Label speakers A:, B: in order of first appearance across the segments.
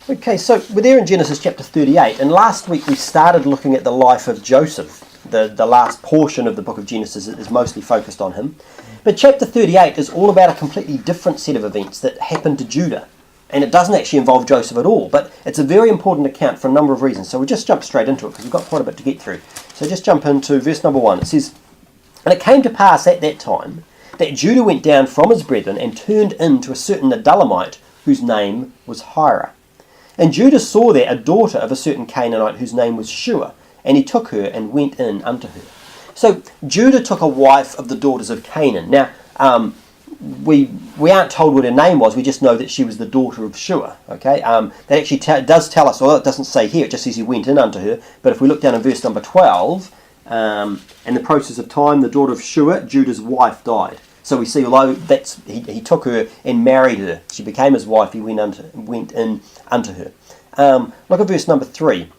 A: Okay, so we're there in Genesis chapter 38, and last week we started looking at the life of Joseph. The last portion of the book of Genesis is mostly focused on him. But chapter 38 is all about a completely different set of events that happened to Judah. And it doesn't actually involve Joseph at all, but it's a very important account for a number of reasons. So we'll just jump straight into it because we've got quite a bit to get through. So just jump into verse number 1. It says, "And it came to pass at that time that Judah went down from his brethren and turned in to a certain Adullamite whose name was Hira. And Judah saw there a daughter of a certain Canaanite whose name was Shua, and he took her and went in unto her." So Judah took a wife of the daughters of Canaan. Now, we aren't told what her name was, we just know that she was the daughter of Shua. Okay, that actually does tell us, although it doesn't say here, it just says he went in unto her. But if we look down in verse number 12, in the process of time, the daughter of Shua, Judah's wife, died. So we see, although he took her and married her, she became his wife, he went in unto her. Look at verse number 3.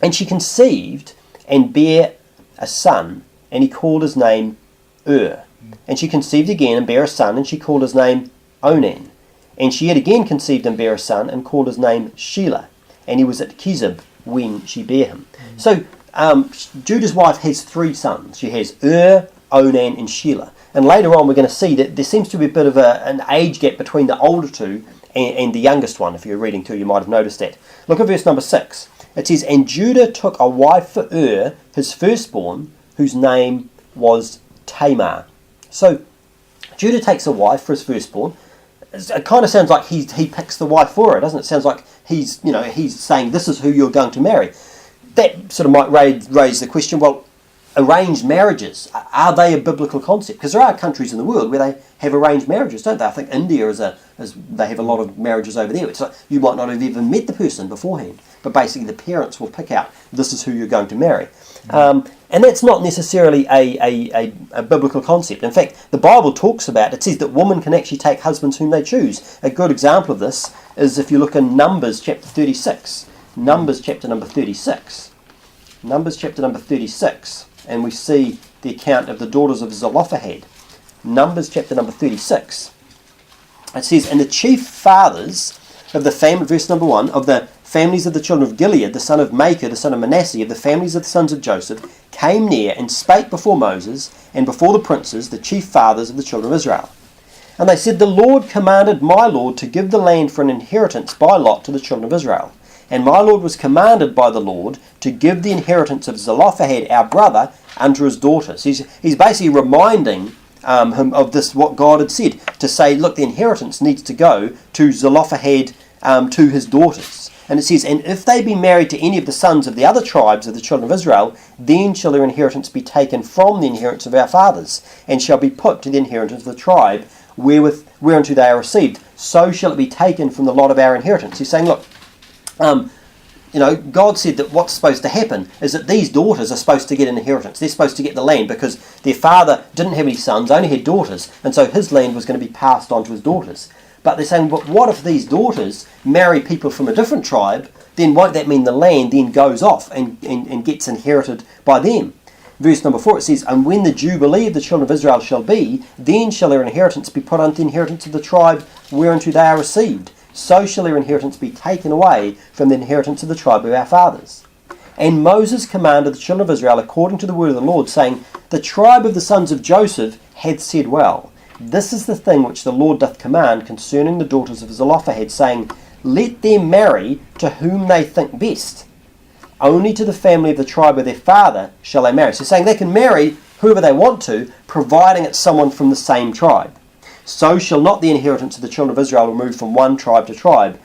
A: "And she conceived and bare a son, and he called his name And she conceived again and bare a son, and she called his name Onan. And she had again conceived and bare a son, and called his name Shelah. And he was at Chizib when she bare him." So Judah's wife has 3 sons. She has Onan, and Shelah. And later on we're going to see that there seems to be a bit of an age gap between the older two and the youngest one. If you're reading too, you might have noticed that. Look at verse number 6. It says, "And Judah took a wife for his firstborn, whose name was Tamar." So Judah takes a wife for his firstborn. It kind of sounds like he picks the wife for her, doesn't it? It sounds like he's saying, this is who you're going to marry. That sort of might raise the question, well, arranged marriages, are they a biblical concept? Because there are countries in the world where they have arranged marriages, don't they? I think India they have a lot of marriages over there. It's like you might not have even met the person beforehand, but basically the parents will pick out, this is who you're going to marry. And that's not necessarily a biblical concept. In fact, the Bible talks about, it says that women can actually take husbands whom they choose. A good example of this is if you look in Numbers chapter 36. Numbers chapter number 36. Numbers chapter number 36. And we see the account of the daughters of Zelophehad. Numbers chapter number 36. It says, "And the chief fathers of the family," verse number 1, "of the families of the children of Gilead, the son of Machir, the son of Manasseh, of the families of the sons of Joseph, came near and spake before Moses and before the princes, the chief fathers of the children of Israel. And they said, The Lord commanded my Lord to give the land for an inheritance by lot to the children of Israel. And my Lord was commanded by the Lord to give the inheritance of Zelophehad, our brother, unto his daughters." He's basically reminding him of this, what God had said, to say, look, the inheritance needs to go to Zelophehad, to his daughters. And it says, "And if they be married to any of the sons of the other tribes of the children of Israel, then shall their inheritance be taken from the inheritance of our fathers, and shall be put to the inheritance of the tribe whereunto they are received. So shall it be taken from the lot of our inheritance." He's saying, look, God said that what's supposed to happen is that these daughters are supposed to get an inheritance. They're supposed to get the land because their father didn't have any sons, only had daughters, and so his land was going to be passed on to his daughters. But they're saying, but what if these daughters marry people from a different tribe? Then won't that mean the land then goes off and gets inherited by them? Verse number 4, it says, "And when the Jubilee of the children of Israel shall be, then shall their inheritance be put unto the inheritance of the tribe whereunto they are received. So shall their inheritance be taken away from the inheritance of the tribe of our fathers. And Moses commanded the children of Israel according to the word of the Lord, saying, The tribe of the sons of Joseph hath said well. This is the thing which the Lord doth command concerning the daughters of Zelophehad, saying, Let them marry to whom they think best. Only to the family of the tribe of their father shall they marry." So saying they can marry whoever they want to, providing it's someone from the same tribe. "So shall not the inheritance of the children of Israel remove from one tribe to tribe.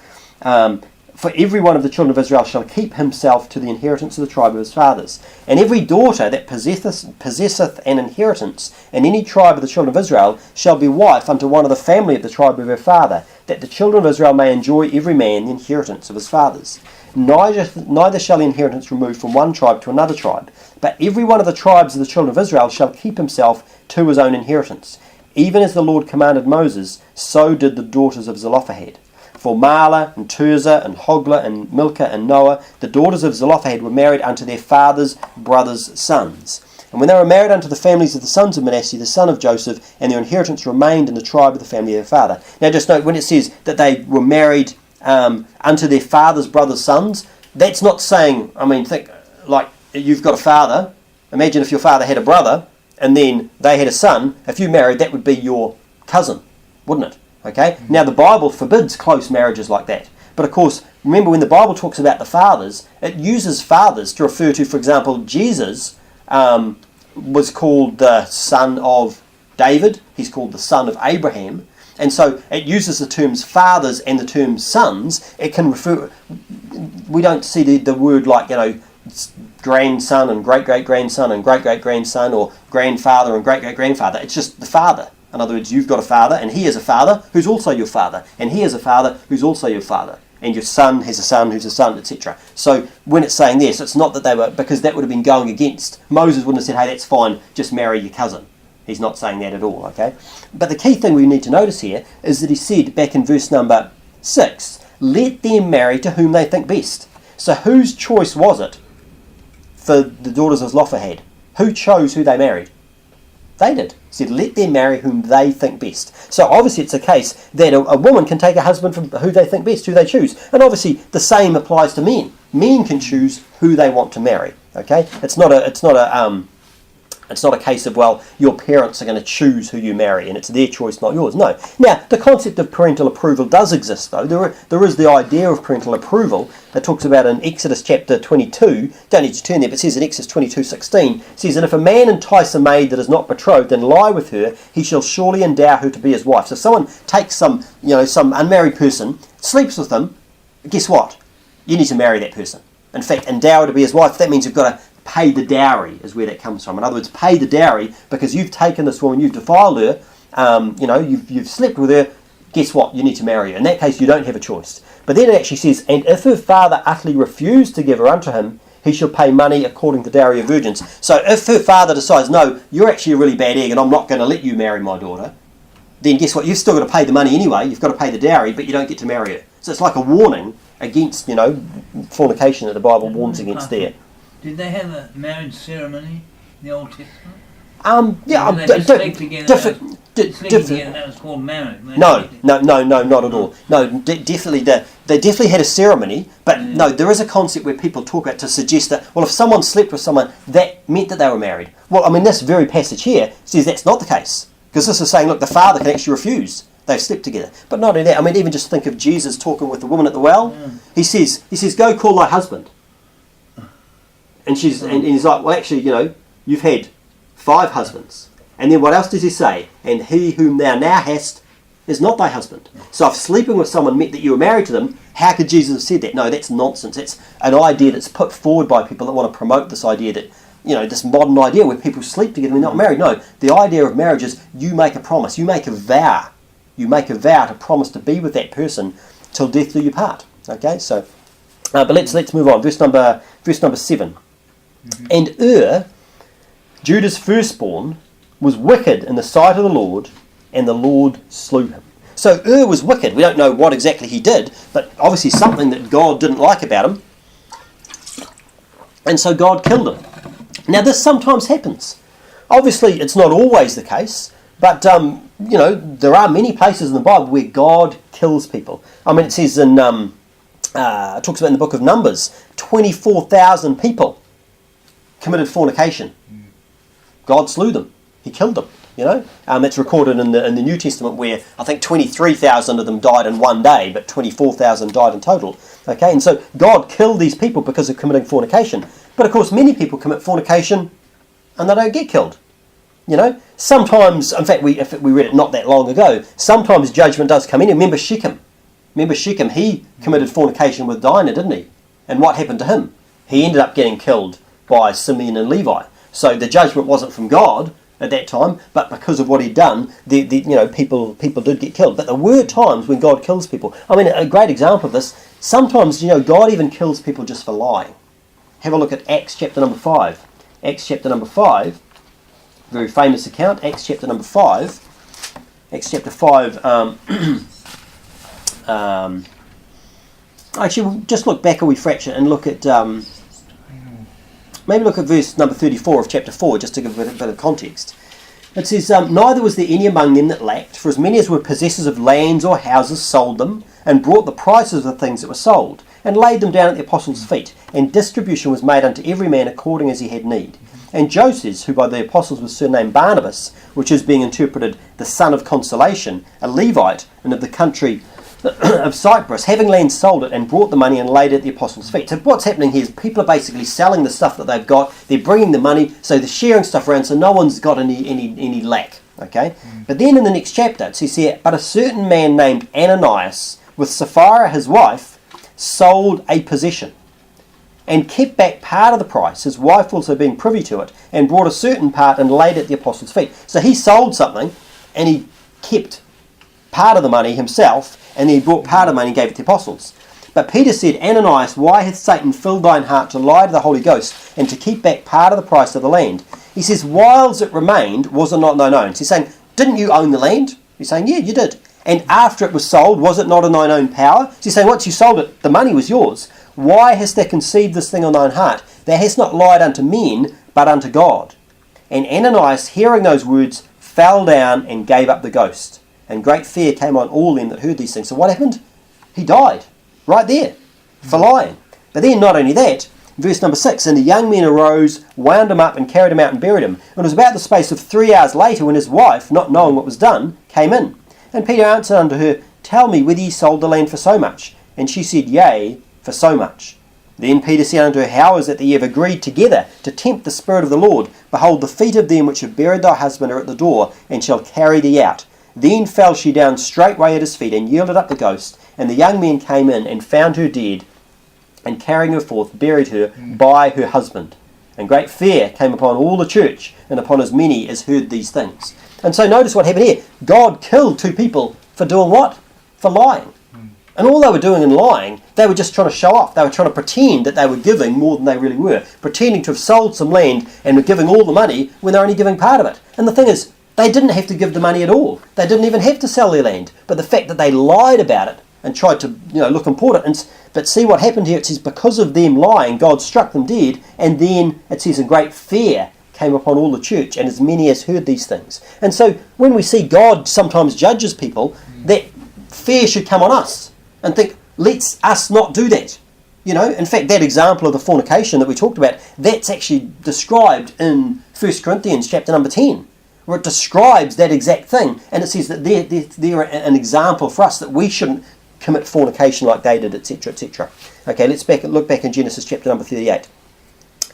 A: For every one of the children of Israel shall keep himself to the inheritance of the tribe of his fathers. And every daughter that possesseth an inheritance in any tribe of the children of Israel shall be wife unto one of the family of the tribe of her father, that the children of Israel may enjoy every man the inheritance of his fathers. Neither shall the inheritance remove from one tribe to another tribe, but every one of the tribes of the children of Israel shall keep himself to his own inheritance. Even as the Lord commanded Moses, so did the daughters of Zelophehad. For Mahlah and Tirzah and Hoglah and Milcah and Noah, the daughters of Zelophehad, were married unto their father's brothers' sons. And when they were married unto the families of the sons of Manasseh, the son of Joseph, and their inheritance remained in the tribe of the family of their father." Now just note, when it says that they were married unto their father's brother's sons. That's not saying, I mean, think like you've got a father. Imagine if your father had a brother and then they had a son. If you married, that would be your cousin, wouldn't it? Okay. Now the Bible forbids close marriages like that. But of course, remember when the Bible talks about the fathers, it uses fathers to refer to, for example, Jesus was called the son of David. He's called the son of Abraham. And so it uses the terms fathers and the term sons. It can refer, we don't see the word like, grandson and great-great-grandson and great-great-grandson, or grandfather and great-great-grandfather. It's just the father. In other words, you've got a father, and he is a father who's also your father, and he is a father who's also your father, and your son has a son who's a son, etc. So when it's saying this, it's not that they were, because that would have been going against. Moses wouldn't have said, hey, that's fine, just marry your cousin. He's not saying that at all, okay? But the key thing we need to notice here is that he said back in verse number 6, let them marry to whom they think best. So whose choice was it for the daughters of Zelophehad? Who chose who they married? They did. He said, let them marry whom they think best. So obviously it's a case that a woman can take a husband from who they think best, who they choose. And obviously the same applies to men. Men can choose who they want to marry. Okay? It's not a case of, well, your parents are going to choose who you marry and it's their choice, not yours. No. Now, the concept of parental approval does exist, though. There is the idea of parental approval that talks about in Exodus chapter 22. Don't need to turn there, but it says in Exodus 22:16, it says, and if a man entice a maid that is not betrothed and lie with her, he shall surely endow her to be his wife. So if someone takes some unmarried person, sleeps with them, guess what? You need to marry that person. In fact, endow her to be his wife. That means you've got to pay the dowry, is where that comes from. In other words, pay the dowry because you've taken this woman, you've defiled her, you've slept with her. Guess what? You need to marry her. In that case, you don't have a choice. But then it actually says, and if her father utterly refused to give her unto him, he shall pay money according to the dowry of virgins. So if her father decides, no, you're actually a really bad egg and I'm not going to let you marry my daughter, then guess what? You've still got to pay the money anyway. You've got to pay the dowry, but you don't get to marry her. So it's like a warning against, fornication that the Bible warns against there.
B: Did they have a marriage ceremony in the Old Testament?
A: Different.
B: That was called marriage.
A: No, not at all. No, definitely. They definitely had a ceremony, but no, there is a concept where people talk about to suggest that, well, if someone slept with someone, that meant that they were married. Well, I mean, this very passage here says that's not the case, because this is saying, look, the father can actually refuse. They've slept together. But not only that, I mean, even just think of Jesus talking with the woman at the well. He says, go call thy husband. And he's like, well, actually, you've had 5 husbands. And then what else does he say? And he whom thou now hast is not thy husband. So if sleeping with someone meant that you were married to them, how could Jesus have said that? No, that's nonsense. It's an idea that's put forward by people that want to promote this idea that, this modern idea where people sleep together and they're not married. No, the idea of marriage is you make a promise, you make a vow. You make a vow to promise to be with that person till death do you part. Okay, so, but let's move on. Verse number 7. And Judah's firstborn, was wicked in the sight of the Lord, and the Lord slew him. So was wicked. We don't know what exactly he did, but obviously something that God didn't like about him. And so God killed him. Now this sometimes happens. Obviously it's not always the case, but there are many places in the Bible where God kills people. I mean, it says in, it talks about in the book of Numbers, 24,000 people committed fornication. God slew them. He killed them. It's recorded in the New Testament where I think 23,000 of them died in one day, but 24,000 died in total. Okay, and so God killed these people because of committing fornication. But of course, many people commit fornication and they don't get killed. Sometimes, in fact, we read it not that long ago, sometimes judgment does come in. Remember Shechem, he committed fornication with Dinah, didn't he? And what happened to him? He ended up getting killed by Simeon and Levi. So the judgment wasn't from God at that time, but because of what he'd done, people did get killed. But there were times when God kills people. I mean, a great example of this, sometimes, God even kills people just for lying. Have a look at Acts chapter number 5. Acts chapter number 5, very famous account, Acts chapter number 5. Acts chapter 5, actually, we'll just look back a wee fraction and look at, maybe look at verse number 34 of chapter 4, just to give a bit of context. It says, neither was there any among them that lacked, for as many as were possessors of lands or houses sold them, and brought the prices of the things that were sold, and laid them down at the apostles' feet, and distribution was made unto every man according as he had need. And Joseph, who by the apostles was surnamed Barnabas, which is being interpreted the son of consolation, a Levite, and of the country of Cyprus, having land sold it, and brought the money and laid it at the apostles' feet. So what's happening here is people are basically selling the stuff that they've got, they're bringing the money, so they're sharing stuff around, so no one's got any lack. Okay? But then in the next chapter, it says here, but a certain man named Ananias, with Sapphira his wife, sold a possession, and kept back part of the price, his wife also being privy to it, and brought a certain part and laid it at the apostles' feet. So he sold something, and he kept part of the money himself, and then he brought part of the money and gave it to the apostles. But Peter said, Ananias, why hath Satan filled thine heart to lie to the Holy Ghost, and to keep back part of the price of the land? He says, whiles it remained, was it not thine own? So he's saying, didn't you own the land? He's saying, yeah, you did. And after it was sold, was it not in thine own power? So he's saying, once you sold it, the money was yours. Why hast thou conceived this thing on thine heart? Thou hast not lied unto men, but unto God. And Ananias, hearing those words, fell down and gave up the ghost. And great fear came on all them that heard these things. So what happened? He died, right there, for lying. But then not only that, verse number 6, and the young men arose, wound him up, and carried him out and buried him. And it was about the space of 3 hours later when his wife, not knowing what was done, came in. And Peter answered unto her, tell me whether ye sold the land for so much. And she said, yea, for so much. Then Peter said unto her, how is it that ye have agreed together to tempt the Spirit of the Lord? Behold, the feet of them which have buried thy husband are at the door, and shall carry thee out. Then fell she down straightway at his feet, and yielded up the ghost. And the young men came in, and found her dead, and carrying her forth, buried her by her husband. And great fear came upon all the church, and upon as many as heard these things. And so notice what happened here. God killed 2 people for doing what? For lying. And all they were doing in lying, they were just trying to show off. They were trying to pretend that they were giving more than they really were. Pretending to have sold some land and were giving all the money when they're only giving part of it. And the thing is, they didn't have to give the money at all. They didn't even have to sell their land. But the fact that they lied about it and tried to look important. But see what happened here, it says because of them lying, God struck them dead. And then it says in great fear came upon all the church and as many as heard these things. And so when we see God sometimes judges people, that fear should come on us. And think, let's us not do that. In fact, that example of the fornication that we talked about, that's actually described in 1 Corinthians chapter number 10, where it describes that exact thing. And it says that they're an example for us that we shouldn't commit fornication like they did, etc., etc. Okay, let's look back in Genesis chapter number 38.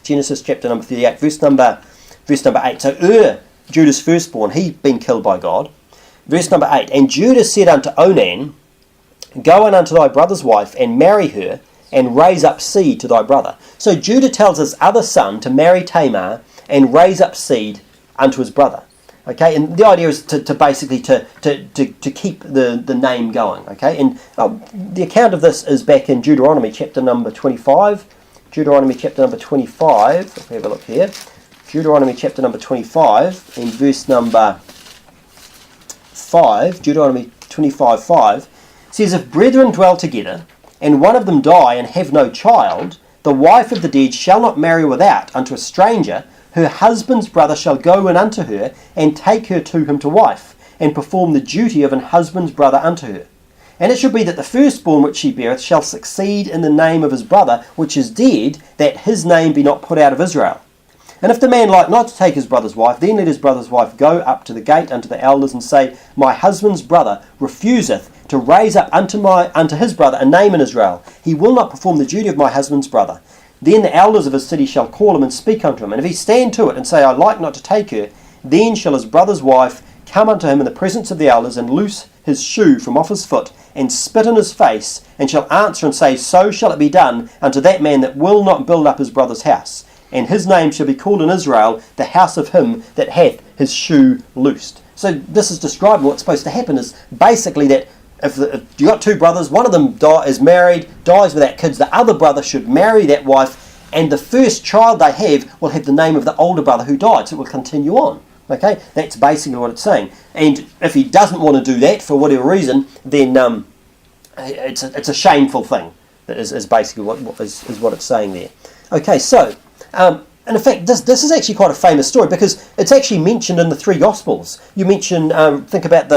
A: Genesis chapter number 38, verse number 8. So Judah's firstborn, he'd been killed by God. Verse number 8, and Judah said unto Onan, go in unto thy brother's wife, and marry her, and raise up seed to thy brother. So Judah tells his other son to marry Tamar, and raise up seed unto his brother. Okay, and the idea is to basically to keep the name going. Okay, and the account of this is back in Deuteronomy chapter number 25. Deuteronomy chapter number 25. Let's have a look here. Deuteronomy chapter number 25, in verse number 5. Deuteronomy 25:5. Says, if brethren dwell together, and one of them die and have no child, the wife of the dead shall not marry without unto a stranger. Her husband's brother shall go in unto her, and take her to him to wife, and perform the duty of an husband's brother unto her. And it shall be that the firstborn which she beareth shall succeed in the name of his brother which is dead, that his name be not put out of Israel. And if the man like not to take his brother's wife, then let his brother's wife go up to the gate unto the elders, and say, my husband's brother refuseth to raise up unto his brother a name in Israel. He will not perform the duty of my husband's brother. Then the elders of his city shall call him and speak unto him. And if he stand to it and say, I like not to take her, then shall his brother's wife come unto him in the presence of the elders, and loose his shoe from off his foot, and spit in his face, and shall answer and say, so shall it be done unto that man that will not build up his brother's house. And his name shall be called in Israel, the house of him that hath his shoe loosed. So this is describing what's supposed to happen, is basically that if you got 2 brothers, one of them is married, dies without kids, the other brother should marry that wife, and the first child they have will have the name of the older brother who died, so it will continue on. Okay, that's basically what it's saying. And if he doesn't want to do that for whatever reason, then it's a shameful thing. That is basically what it's saying there. Okay, so And in fact, this is actually quite a famous story because it's actually mentioned in the three Gospels. You mention, think about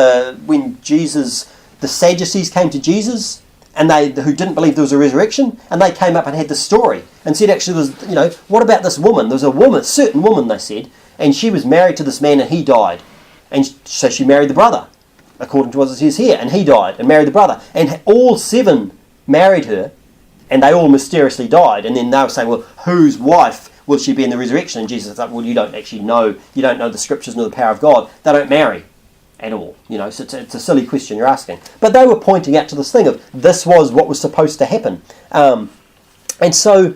A: when the Sadducees came to Jesus, and who didn't believe there was a resurrection, and they came up and had this story and said, actually, what about this woman? There was a certain woman, they said, and she was married to this man and he died. And so she married the brother, according to what it says here, and he died and married the brother. And all seven married her, and they all mysteriously died. And then they were saying, well, whose wife will she be in the resurrection? And Jesus said, well, you don't actually know. You don't know the scriptures nor the power of God. They don't marry at all. So it's a silly question you're asking. But they were pointing out to this thing of this was what was supposed to happen. And so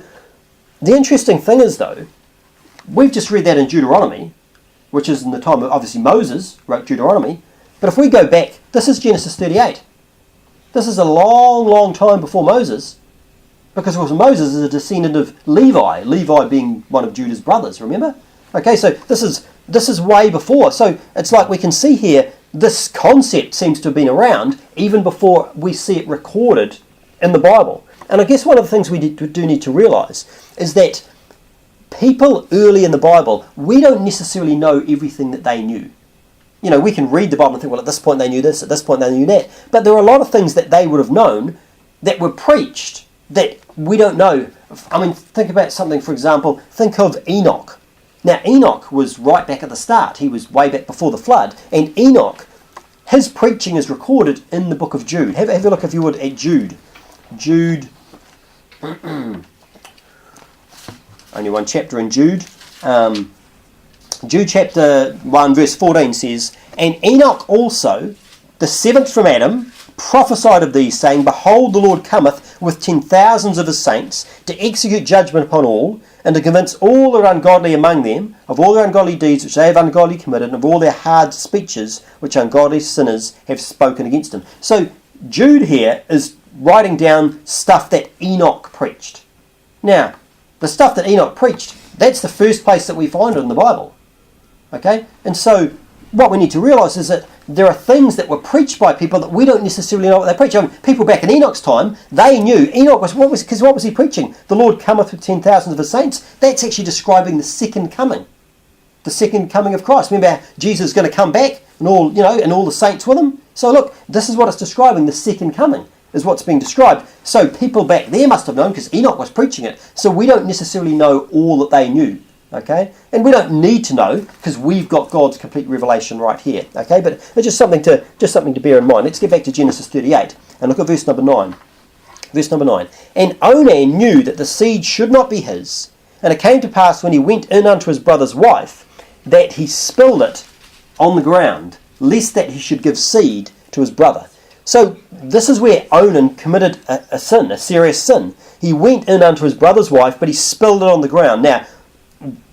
A: the interesting thing is, though, we've just read that in Deuteronomy, which is in the time of, obviously, Moses wrote Deuteronomy. But if we go back, this is Genesis 38. This is a long, long time before Moses, because of course Moses is a descendant of Levi, Levi being one of Judah's brothers, remember? Okay, so this is way before. So it's like we can see here, this concept seems to have been around even before we see it recorded in the Bible. And I guess one of the things we do need to realise is that people early in the Bible, we don't necessarily know everything that they knew. We can read the Bible and think, well, at this point they knew this, at this point they knew that. But there are a lot of things that they would have known that were preached that we don't know. I mean, think about something, for example, think of Enoch. Now, Enoch was right back at the start. He was way back before the flood. And Enoch, his preaching is recorded in the book of Jude. Have a look, if you would, at Jude. Jude. Only one chapter in Jude. Jude chapter 1 verse 14 says, and Enoch also, the seventh from Adam, prophesied of these, saying, behold, the Lord cometh with 10,000s of his saints, to execute judgment upon all, and to convince all that are ungodly among them of all their ungodly deeds which they have ungodly committed, and of all their hard speeches which ungodly sinners have spoken against him. So Jude here is writing down stuff that Enoch preached. Now, the stuff that Enoch preached, that's the first place that we find it in the Bible. Okay? And so what we need to realise is that there are things that were preached by people that we don't necessarily know what they preach. I mean, people back in Enoch's time, they knew Enoch was what was he preaching? The Lord cometh with 10,000s of his saints. That's actually describing the second coming. The second coming of Christ. Remember, Jesus is going to come back and all the saints with him. So look, this is what it's describing, the second coming is what's being described. So people back there must have known because Enoch was preaching it. So we don't necessarily know all that they knew. Okay, and we don't need to know because we've got God's complete revelation right here. Okay, but it's just something to bear in mind. Let's get back to Genesis 38 and look at verse number 9. Verse number 9. And Onan knew that the seed should not be his, and it came to pass when he went in unto his brother's wife that he spilled it on the ground, lest that he should give seed to his brother. So this is where Onan committed a sin, a serious sin. He went in unto his brother's wife, but he spilled it on the ground. Now,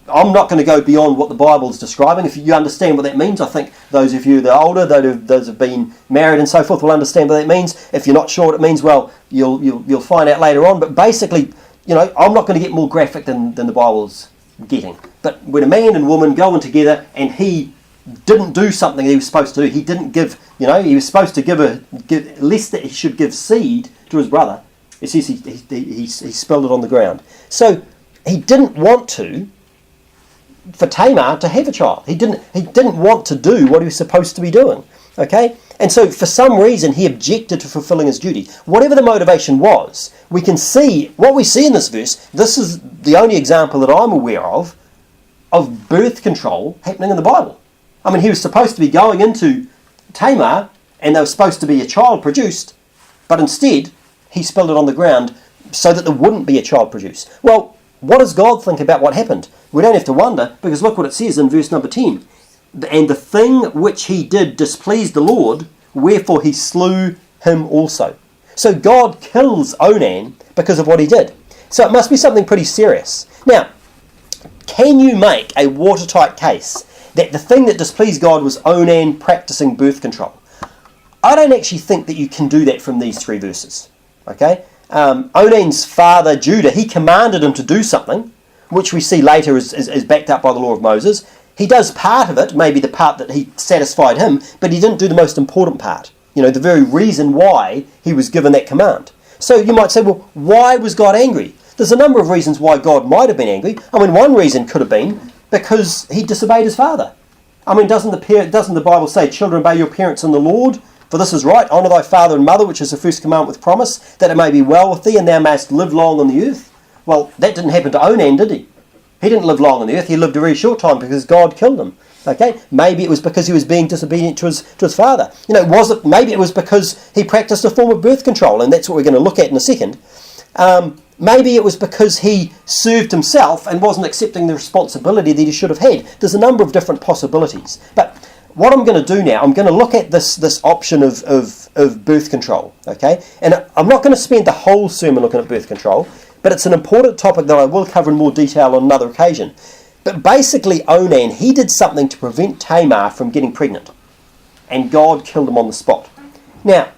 A: I'm not going to go beyond what the Bible is describing. If you understand what that means, I think those of you that are older, those have been married and so forth, will understand what that means. If you're not sure what it means, well, you'll find out later on. But basically, I'm not going to get more graphic than the Bible's getting. But when a man and woman go in together and he didn't do something he was supposed to do, he didn't give, he was supposed to give lest that he should give seed to his brother. It says he spilled it on the ground. So he didn't want for Tamar to have a child. He didn't want to do what he was supposed to be doing. Okay? And so for some reason he objected to fulfilling his duty. Whatever the motivation was, we can see what we see in this verse. This is the only example that I'm aware of birth control happening in the Bible. I mean, he was supposed to be going into Tamar and there was supposed to be a child produced, but instead he spilled it on the ground so that there wouldn't be a child produced. Well, what does God think about what happened? We don't have to wonder, because look what it says in verse number 10. And the thing which he did displeased the Lord, wherefore he slew him also. So God kills Onan because of what he did. So it must be something pretty serious. Now, can you make a watertight case that the thing that displeased God was Onan practicing birth control? I don't actually think that you can do that from these three verses. Okay? Onan's father, Judah, he commanded him to do something, which we see later is backed up by the law of Moses. He does part of it, maybe the part that he satisfied him, but he didn't do the most important part. The very reason why he was given that command. So you might say, well, why was God angry? there's a number of reasons why God might have been angry. I mean, one reason could have been because he disobeyed his father. I mean, doesn't the Bible say, children, obey your parents in the Lord? For this is right, honour thy father and mother, which is the first commandment with promise, that it may be well with thee, and thou mayest live long on the earth. Well, that didn't happen to Onan, did he? He didn't live long on the earth. He lived a very short time because God killed him. Okay, maybe it was because he was being disobedient to his father. Maybe it was because he practiced a form of birth control, and that's what we're going to look at in a second. Maybe it was because he served himself and wasn't accepting the responsibility that he should have had. There's a number of different possibilities. But what I'm going to do now, I'm going to look at this option of birth control. Okay, and I'm not going to spend the whole sermon looking at birth control, but it's an important topic that I will cover in more detail on another occasion. But basically, Onan, he did something to prevent Tamar from getting pregnant. And God killed him on the spot. Now,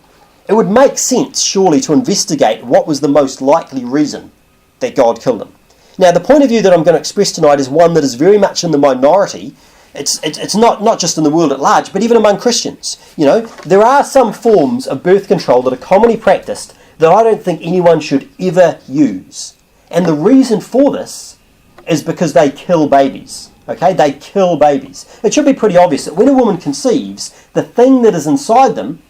A: it would make sense, surely, to investigate what was the most likely reason that God killed him. Now, the point of view that I'm going to express tonight is one that is very much in the minority. It's not just in the world at large, but even among Christians. There are some forms of birth control that are commonly practiced that I don't think anyone should ever use. And the reason for this is because they kill babies. Okay, they kill babies. It should be pretty obvious that when a woman conceives, the thing that is inside them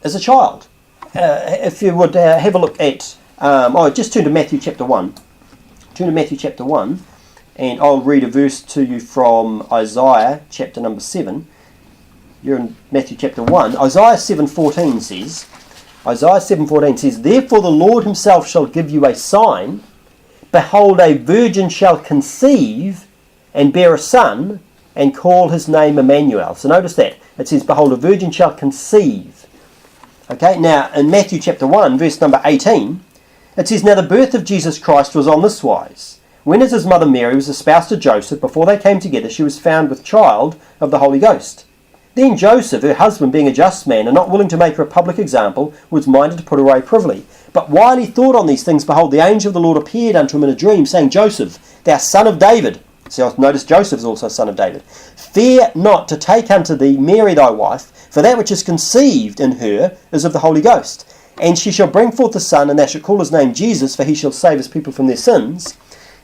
A: is a child. If you would have a look at, just turn to Matthew chapter 1. Turn to Matthew chapter 1, and I'll read a verse to you from Isaiah chapter number 7. You're in Matthew chapter 1. Isaiah 7:14 says, Therefore the Lord himself shall give you a sign. Behold, a virgin shall conceive and bear a son, and call his name Emmanuel. So notice that. It says, Behold, a virgin shall conceive. Okay, now in Matthew chapter 1, verse number 18, it says, Now the birth of Jesus Christ was on this wise. When as his mother Mary was espoused to Joseph, before they came together, she was found with child of the Holy Ghost. Then Joseph, her husband, being a just man, and not willing to make her a public example, was minded to put her away privily. But while he thought on these things, behold, the angel of the Lord appeared unto him in a dream, saying, Joseph, thou son of David. So notice Joseph is also a son of David. Fear not to take unto thee Mary thy wife, for that which is conceived in her is of the Holy Ghost. And she shall bring forth a son, and thou shalt call his name Jesus, for he shall save his people from their sins.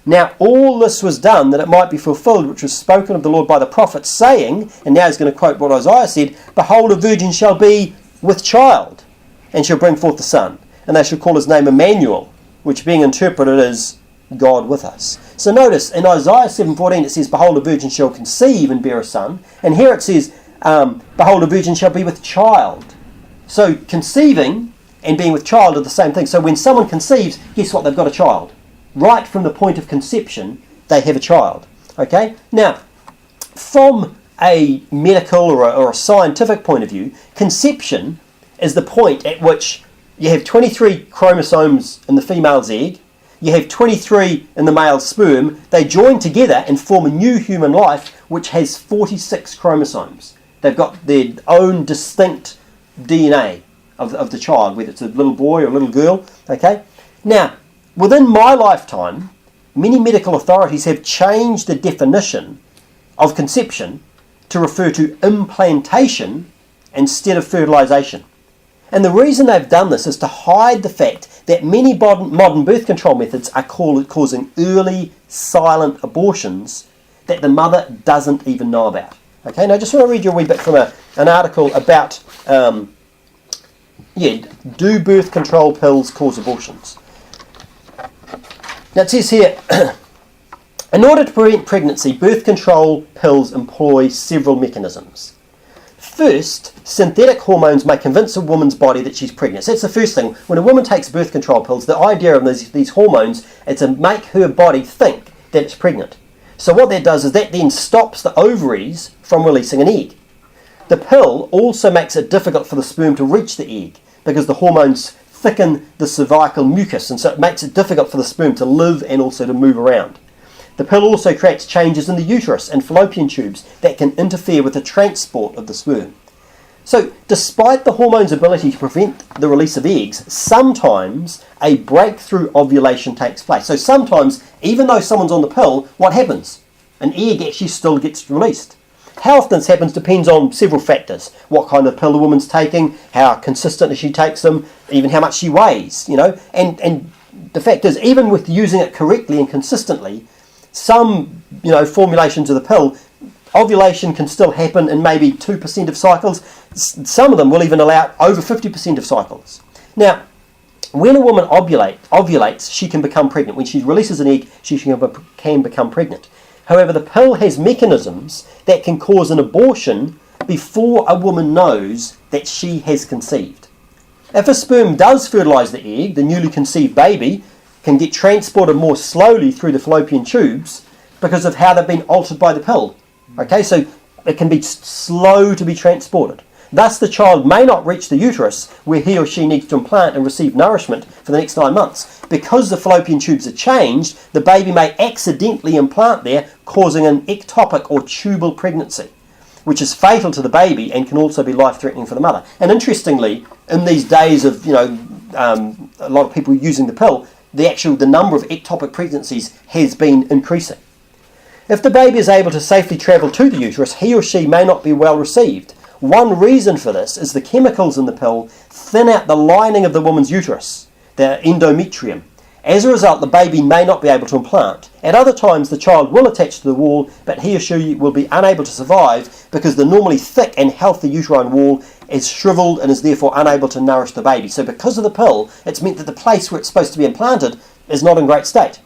A: Now all this was done that it might be fulfilled, which was spoken of the Lord by the prophet, saying, and now he's going to quote what Isaiah said, Behold, a virgin shall be with child, and shall bring forth a son, and they shall call his name Emmanuel, which being interpreted as God with us. So notice, in Isaiah 7:14 it says, Behold, a virgin shall conceive and bear a son, and here it says, Behold, a virgin shall be with child. So conceiving and being with child are the same thing. So when someone conceives, guess what? They've got a child. Right from the point of conception, they have a child. Okay? Now, from a medical or a scientific point of view, conception is the point at which you have 23 chromosomes in the female's egg, you have 23 in the male's sperm, they join together and form a new human life which has 46 chromosomes. They've got their own distinct DNA of the child, whether it's a little boy or a little girl. Okay? Now, within my lifetime, many medical authorities have changed the definition of conception to refer to implantation instead of fertilisation. And the reason they've done this is to hide the fact that many modern birth control methods are causing early silent abortions that the mother doesn't even know about. Okay, now I just want to read you a wee bit from an article about, do birth control pills cause abortions? Now it says here, in order to prevent pregnancy, birth control pills employ several mechanisms. First, synthetic hormones may convince a woman's body that she's pregnant. So that's the first thing. When a woman takes birth control pills, the idea of these hormones is to make her body think that it's pregnant. So what that does is that then stops the ovaries from releasing an egg. The pill also makes it difficult for the sperm to reach the egg because the hormones thicken the cervical mucus, and so it makes it difficult for the sperm to live and also to move around. The pill also creates changes in the uterus and fallopian tubes that can interfere with the transport of the sperm. So, despite the hormone's ability to prevent the release of eggs, sometimes a breakthrough ovulation takes place. So sometimes, even though someone's on the pill, what happens? An egg actually still gets released. How often this happens depends on several factors. What kind of pill the woman's taking, how consistently she takes them, even how much she weighs, and the fact is, even with using it correctly and consistently, some formulations of the pill, ovulation can still happen in maybe 2% of cycles. Some of them will even allow over 50% of cycles. Now, when a woman ovulates, she can become pregnant. When she releases an egg, she can become pregnant. However, the pill has mechanisms that can cause an abortion before a woman knows that she has conceived. If a sperm does fertilise the egg, the newly conceived baby can get transported more slowly through the fallopian tubes because of how they've been altered by the pill. Okay, so it can be slow to be transported. Thus, the child may not reach the uterus where he or she needs to implant and receive nourishment for the next 9 months. Because the fallopian tubes are changed, the baby may accidentally implant there, causing an ectopic or tubal pregnancy, which is fatal to the baby and can also be life-threatening for the mother. And interestingly, in these days of a lot of people using the pill, the number of ectopic pregnancies has been increasing. If the baby is able to safely travel to the uterus, he or she may not be well received. One reason for this is the chemicals in the pill thin out the lining of the woman's uterus, the endometrium. As a result, the baby may not be able to implant. At other times, the child will attach to the wall, but he or she will be unable to survive because the normally thick and healthy uterine wall is shriveled and is therefore unable to nourish the baby. So because of the pill, it's meant that the place where it's supposed to be implanted is not in great state.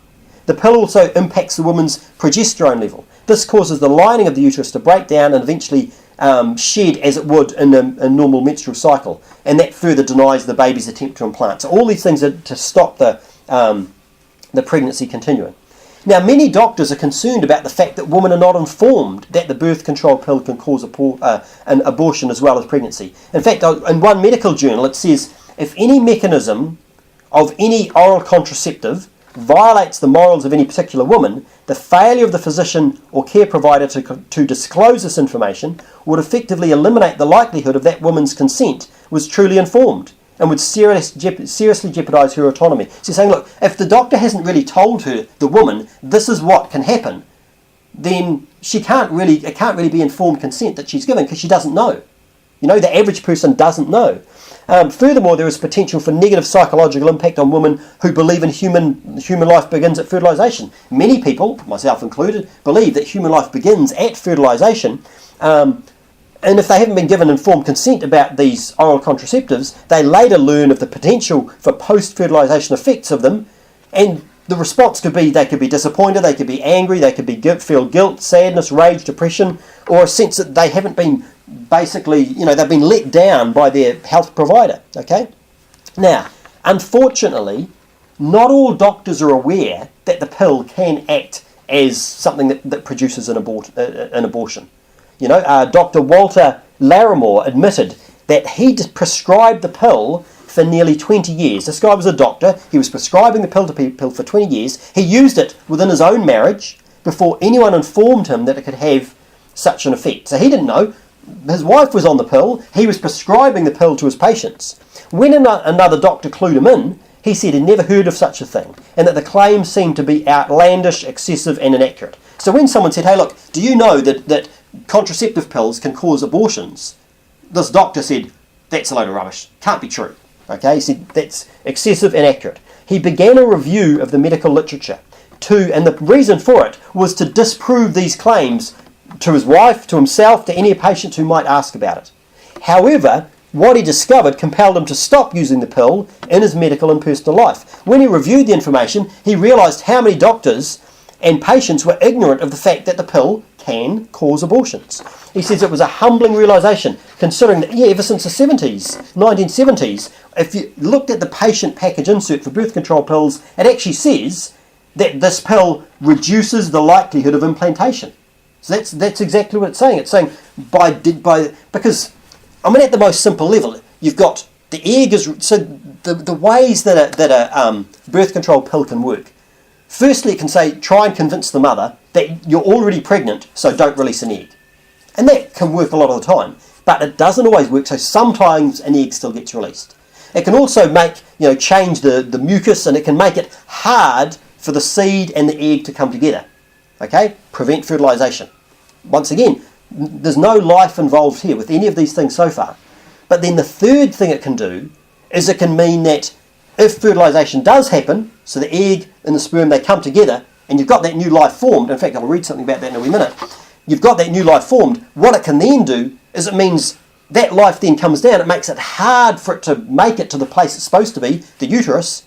A: The pill also impacts the woman's progesterone level. This causes the lining of the uterus to break down and eventually shed as it would in a normal menstrual cycle, and that further denies the baby's attempt to implant. So all these things are to stop the pregnancy continuing. Now, many doctors are concerned about the fact that women are not informed that the birth control pill can cause an abortion as well as pregnancy. In fact, in one medical journal it says, if any mechanism of any oral contraceptive violates the morals of any particular woman, the failure of the physician or care provider to disclose this information would effectively eliminate the likelihood of that woman's consent was truly informed and would seriously jeopardise her autonomy. So you're saying, look, if the doctor hasn't really told her, the woman, this is what can happen, then it can't really be informed consent that she's given because she doesn't know. The average person doesn't know. Furthermore, there is potential for negative psychological impact on women who believe in human life begins at fertilisation. Many people, myself included, believe that human life begins at fertilisation, and if they haven't been given informed consent about these oral contraceptives, they later learn of the potential for post-fertilisation effects of them, and the response could be they could be disappointed, they could be angry, they could feel guilt, sadness, rage, depression, or a sense that they haven't been they've been let down by their health provider. Okay? Now, unfortunately, not all doctors are aware that the pill can act as something that produces an abortion. Dr. Walter Larimore admitted that he'd prescribed the pill for nearly 20 years. This guy was a doctor. He was prescribing the pill to people for 20 years. He used it within his own marriage before anyone informed him that it could have such an effect. So he didn't know. His wife was on the pill. He was prescribing the pill to his patients. When another doctor clued him in, he said he'd never heard of such a thing and that the claims seemed to be outlandish, excessive and inaccurate. So when someone said, hey look, do you know that contraceptive pills can cause abortions? This doctor said, that's a load of rubbish. Can't be true. Okay, he said that's excessive and inaccurate. He began a review of the medical literature and the reason for it was to disprove these claims to his wife, to himself, to any patients who might ask about it. However, what he discovered compelled him to stop using the pill in his medical and personal life. When he reviewed the information, he realised how many doctors and patients were ignorant of the fact that the pill can cause abortions. He says it was a humbling realisation, considering that ever since the 1970s, if you looked at the patient package insert for birth control pills, it actually says that this pill reduces the likelihood of implantation. So that's exactly what it's saying. It's saying because at the most simple level, you've got the egg is so the ways that a birth control pill can work. Firstly, it can say try and convince the mother that you're already pregnant, so don't release an egg, and that can work a lot of the time. But it doesn't always work. So sometimes an egg still gets released. It can also change the mucus, and it can make it hard for the seed and the egg to come together. Okay, prevent fertilisation. Once again, there's no life involved here with any of these things so far. But then the third thing it can do is it can mean that if fertilisation does happen, so the egg and the sperm, they come together, and you've got that new life formed. In fact, I'll read something about that in a wee minute. You've got that new life formed. What it can then do is it means that life then comes down. It makes it hard for it to make it to the place it's supposed to be, the uterus.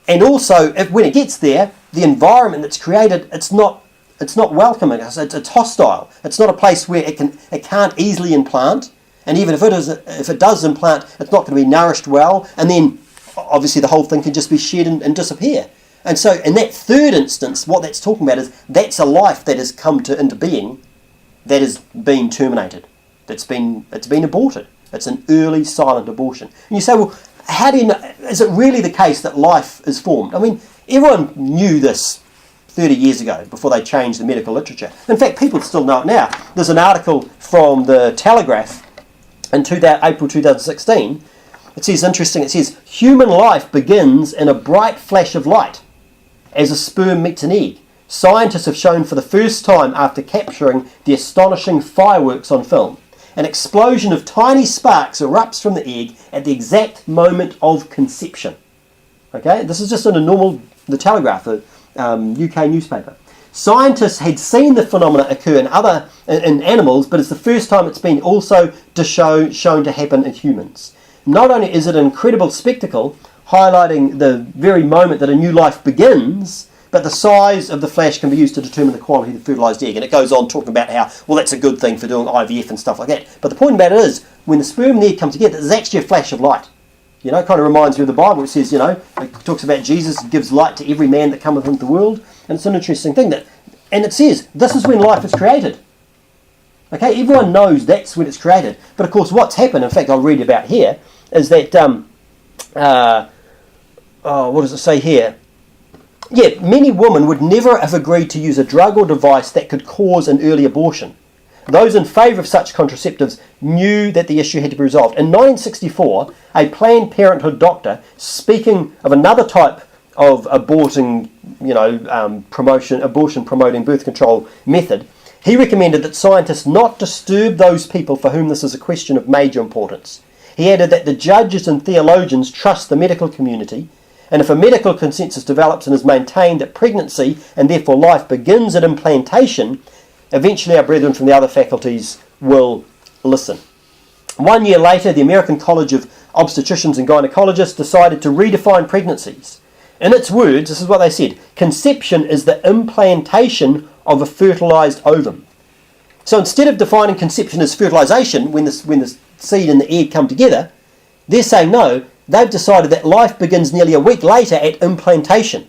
A: And also, when it gets there, the environment that's created, it's not welcoming. It's hostile. It's not a place where it can't easily implant. And even if it does implant, it's not going to be nourished well. And then, obviously, the whole thing can just be shed and disappear. And so, in that third instance, what that's talking about is that's a life that has come into being that has been terminated. It's been aborted. It's an early silent abortion. And you say, well, how do you know? Is it really the case that life is formed? I mean, everyone knew this 30 years ago before they changed the medical literature. In fact, people still know it now. There's an article from the Telegraph in April 2016. It says, interesting, it says, human life begins in a bright flash of light as a sperm meets an egg. Scientists have shown for the first time after capturing the astonishing fireworks on film. An explosion of tiny sparks erupts from the egg at the exact moment of conception. Okay, this is just in the Telegraph, the UK newspaper. Scientists had seen the phenomena occur in animals, but it's the first time it's been also shown to happen in humans. Not only is it an incredible spectacle, highlighting the very moment that a new life begins, but the size of the flash can be used to determine the quality of the fertilised egg. And it goes on talking about how, well, that's a good thing for doing IVF and stuff like that. But the point about it is, when the sperm and the egg come together, there's actually a flash of light. You know, it kind of reminds me of the Bible. It says, you know, it talks about Jesus gives light to every man that cometh into the world. And it's an interesting thing. And it says, this is when life is created. Okay, everyone knows that's when it's created. But of course, what's happened, in fact, I'll read about here, is that, what does it say here? Yeah, many women would never have agreed to use a drug or device that could cause an early abortion. Those in favour of such contraceptives knew that the issue had to be resolved. In 1964, a Planned Parenthood doctor, speaking of another type of abortion promoting birth control method, he recommended that scientists not disturb those people for whom this is a question of major importance. He added that the judges and theologians trust the medical community, and if a medical consensus develops and is maintained that pregnancy and therefore life begins at implantation, eventually our brethren from the other faculties will listen. 1 year later, the American College of Obstetricians and Gynecologists decided to redefine pregnancies. In its words, this is what they said: conception is the implantation of a fertilised ovum. So instead of defining conception as fertilisation, when the seed and the egg come together, they're saying no, they've decided that life begins nearly a week later at implantation.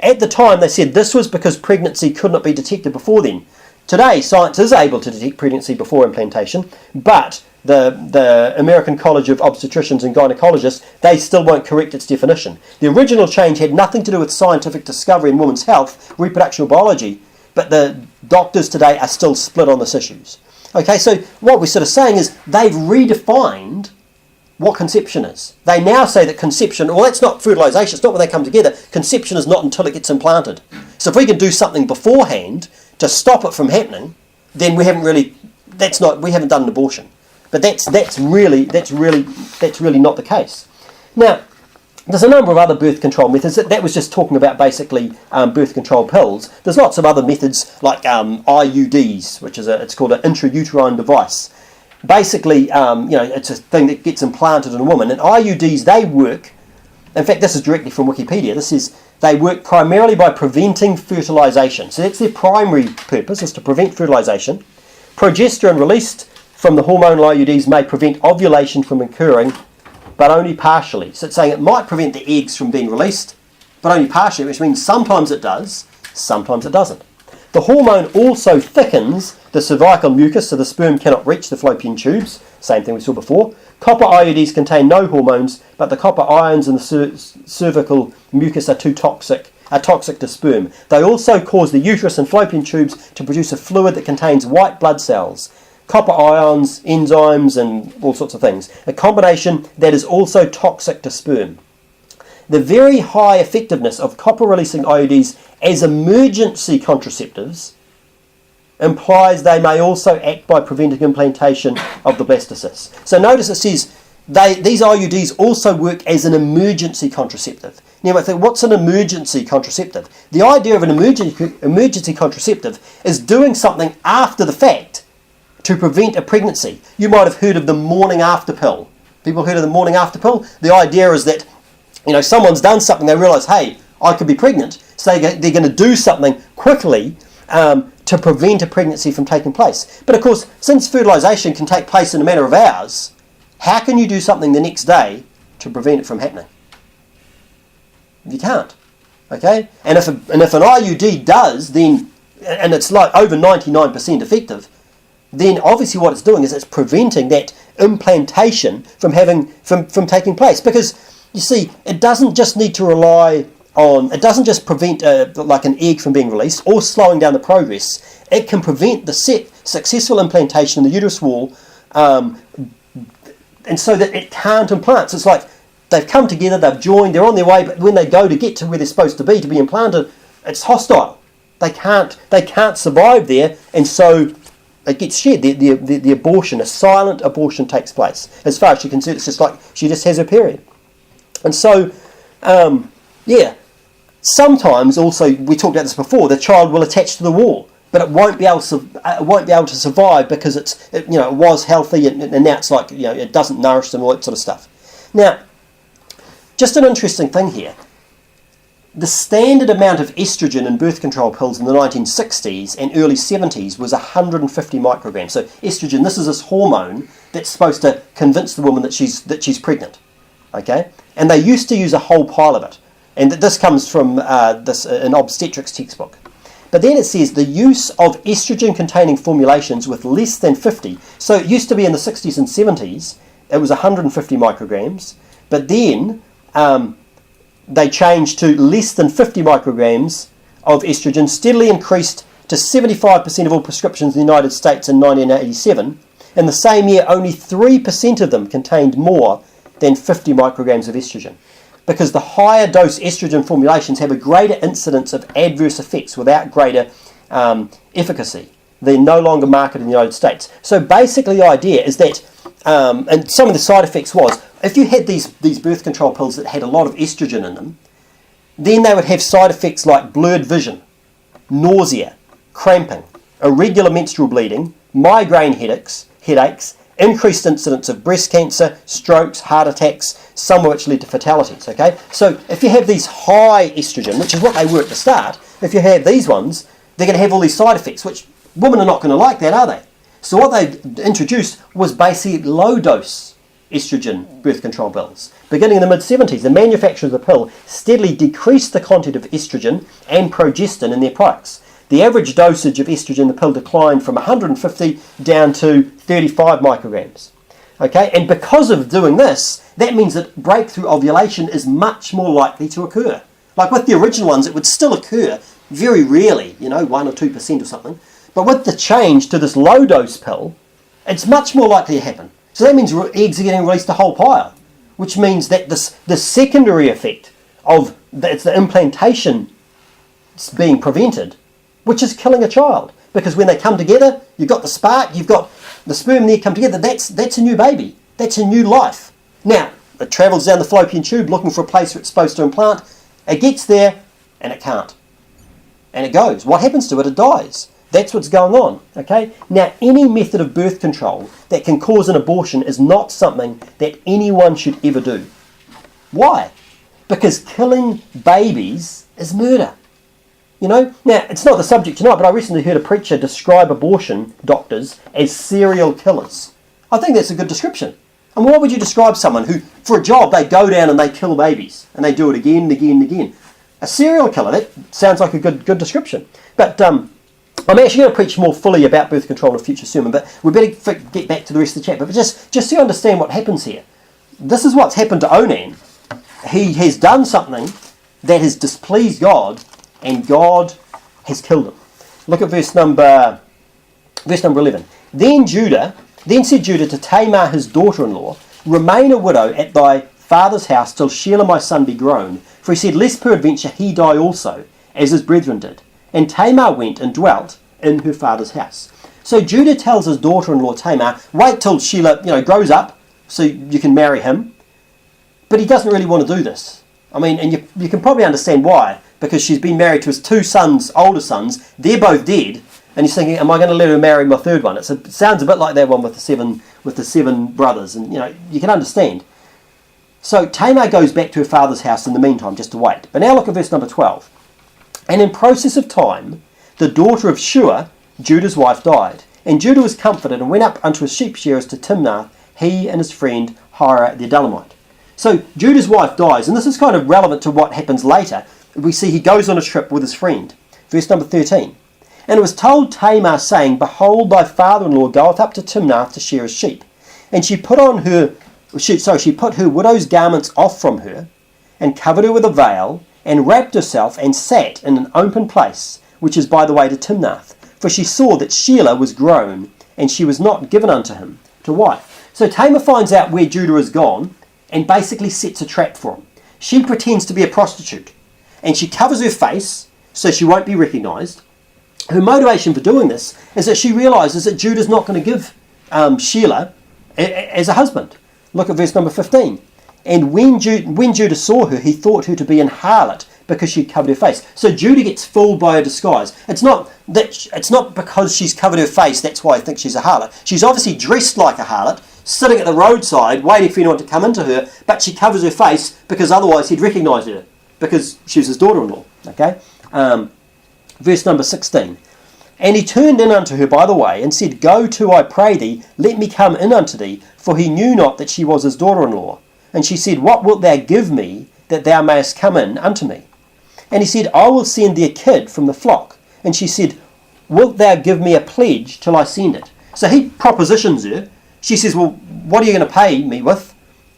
A: At the time, they said this was because pregnancy could not be detected before then. Today, science is able to detect pregnancy before implantation, but the American College of Obstetricians and Gynecologists, they still won't correct its definition. The original change had nothing to do with scientific discovery in women's health, reproductive biology, but the doctors today are still split on this issues. Okay, so what we're sort of saying is they've redefined what conception is. They now say that conception, well, that's not fertilisation, it's not when they come together. Conception is not until it gets implanted. So if we can do something beforehand to stop it from happening, then we haven't done an abortion. But that's really not the case. Now, there's a number of other birth control methods. That was just talking about basically birth control pills. There's lots of other methods like IUDs, which is it's called an intrauterine device. Basically, it's a thing that gets implanted in a woman. And IUDs, they work. In fact, this is directly from Wikipedia. This is they work primarily by preventing fertilisation. So that's their primary purpose, is to prevent fertilisation. Progesterone released from the hormonal IUDs may prevent ovulation from occurring, but only partially. So it's saying it might prevent the eggs from being released, but only partially, which means sometimes it does, sometimes it doesn't. The hormone also thickens the cervical mucus, so the sperm cannot reach the fallopian tubes. Same thing we saw before. Copper IUDs contain no hormones, but the copper ions in the cervical mucus are toxic to sperm. They also cause the uterus and fallopian tubes to produce a fluid that contains white blood cells, copper ions, enzymes, and all sorts of things. A combination that is also toxic to sperm. The very high effectiveness of copper-releasing IUDs as emergency contraceptives implies they may also act by preventing implantation of the blastocysts. So notice it says these IUDs also work as an emergency contraceptive. Now, I think, what's an emergency contraceptive? The idea of an emergency contraceptive is doing something after the fact to prevent a pregnancy. You might have heard of the morning after pill. People heard of the morning after pill? The idea is that, someone's done something, they realise, hey, I could be pregnant, so they're going to do something quickly to prevent a pregnancy from taking place. But of course, since fertilisation can take place in a matter of hours, how can you do something the next day to prevent it from happening? You can't. Okay? And if an IUD does, then, and it's like over 99% effective, then obviously what it's doing is it's preventing that implantation from taking place. Because, you see, it doesn't just need to rely on, it doesn't just prevent like an egg from being released or slowing down the progress. It can prevent the successful implantation in the uterus wall, and so that it can't implant. So it's like they've come together, they've joined, they're on their way, but when they go to get to where they're supposed to be implanted, it's hostile. They can't survive there, and so it gets shed. The abortion, a silent abortion, takes place. As far as she's concerned, it's just like she just has her period. And so, sometimes also, we talked about this before, the child will attach to the wall, but it won't be able to survive because it was healthy, and now it's like, it doesn't nourish them, all that sort of stuff. Now, just an interesting thing here. The standard amount of estrogen in birth control pills in the 1960s and early 70s was 150 micrograms. So estrogen, this is this hormone that's supposed to convince the woman that she's pregnant. Okay? And they used to use a whole pile of it. And this comes from an obstetrics textbook. But then it says the use of estrogen-containing formulations with less than 50. So it used to be in the 60s and 70s, it was 150 micrograms. But then they changed to less than 50 micrograms of estrogen, steadily increased to 75% of all prescriptions in the United States in 1987. In the same year, only 3% of them contained more than 50 micrograms of estrogen. Because the higher dose estrogen formulations have a greater incidence of adverse effects without greater efficacy. They're no longer marketed in the United States. So basically the idea is that, and some of the side effects was, if you had these birth control pills that had a lot of estrogen in them, then they would have side effects like blurred vision, nausea, cramping, irregular menstrual bleeding, migraine headaches, increased incidence of breast cancer, strokes, heart attacks, some of which led to fatalities. Okay, so if you have these high estrogen, which is what they were at the start, if you have these ones, they're going to have all these side effects, which women are not going to like that, are they? So what they introduced was basically low dose estrogen birth control pills. Beginning in the mid-70s, the manufacturers of the pill steadily decreased the content of estrogen and progestin in their products. The average dosage of estrogen in the pill declined from 150 down to 35 micrograms. Okay, and because of doing this, that means that breakthrough ovulation is much more likely to occur. Like with the original ones, it would still occur very rarely, 1 or 2% or something. But with the change to this low dose pill, it's much more likely to happen. So that means eggs are getting released a whole pile, which means that the secondary effect of it's the implantation being prevented, which is killing a child. Because when they come together, you've got the spark, you've got the sperm and the egg come together, that's a new baby. That's a new life. Now, it travels down the fallopian tube looking for a place where it's supposed to implant. It gets there, and it can't. And it goes. What happens to it? It dies. That's what's going on. Okay? Now, any method of birth control that can cause an abortion is not something that anyone should ever do. Why? Because killing babies is murder. Now, it's not the subject tonight, but I recently heard a preacher describe abortion doctors as serial killers. I think that's a good description. And what would you describe someone who, for a job, they go down and they kill babies, and they do it again and again and again? A serial killer, that sounds like a good description. But I'm actually going to preach more fully about birth control in a future sermon, but we better get back to the rest of the chapter. But just so you understand what happens here, this is what's happened to Onan. He has done something that has displeased God, and God has killed him. Look at verse number 11. Then said Judah to Tamar his daughter-in-law, remain a widow at thy father's house till Shelah my son be grown. For he said, lest peradventure he die also, as his brethren did. And Tamar went and dwelt in her father's house. So Judah tells his daughter-in-law Tamar, wait till Shelah grows up, so you can marry him. But he doesn't really want to do this. I mean, and you can probably understand why, because she's been married to his 2 sons, older sons. They're both dead, and he's thinking, am I going to let her marry my 3rd one? It sounds a bit like that one with the seven brothers, and you can understand. So Tamar goes back to her father's house in the meantime, just to wait. But now look at verse number 12. And in process of time, the daughter of Shua, Judah's wife, died. And Judah was comforted and went up unto his sheep shearers to Timnath, he and his friend Hira the Adullamite. So Judah's wife dies, and this is kind of relevant to what happens later. We see he goes on a trip with his friend. Verse number 13. And it was told Tamar, saying, Behold, thy father-in-law goeth up to Timnath to shear his sheep. And she put her widow's garments off from her, and covered her with a veil, and wrapped herself, and sat in an open place, which is by the way to Timnath. For she saw that Shelah was grown, and she was not given unto him to wife. So Tamar finds out where Judah is gone, and basically sets a trap for him. She pretends to be a prostitute, and she covers her face so she won't be recognised. Her motivation for doing this is that she realises that Judah's not going to give Shelah as a husband. Look at verse number 15. And when Judah saw her, he thought her to be an harlot, because she covered her face. So Judah gets fooled by her disguise. It's not because she's covered her face that's why I think she's a harlot. She's obviously dressed like a harlot, sitting at the roadside waiting for anyone to come into her, but she covers her face because otherwise he'd recognise her, because she was his daughter-in-law. Okay, verse number 16. And he turned in unto her by the way, and said, Go to, I pray thee, let me come in unto thee, for he knew not that she was his daughter-in-law. And she said, What wilt thou give me, that thou mayest come in unto me? And he said, I will send thee a kid from the flock. And she said, Wilt thou give me a pledge till I send it? So he propositions her. She says, Well, what are you going to pay me with?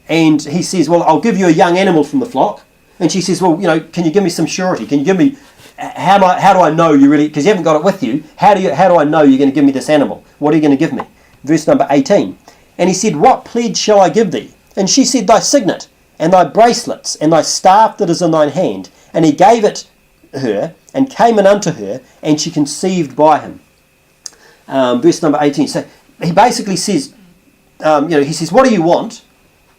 A: And he says, Well, I'll give you a young animal from the flock. And she says, Well, can you give me some surety? Can you give me, how do I know you really, because you haven't got it with you, how do I know you're going to give me this animal? What are you going to give me? Verse number 18. And he said, What pledge shall I give thee? And she said, Thy signet, and thy bracelets, and thy staff that is in thine hand. And he gave it her, and came in unto her, and she conceived by him. Verse number 18. So he basically says, he says, What do you want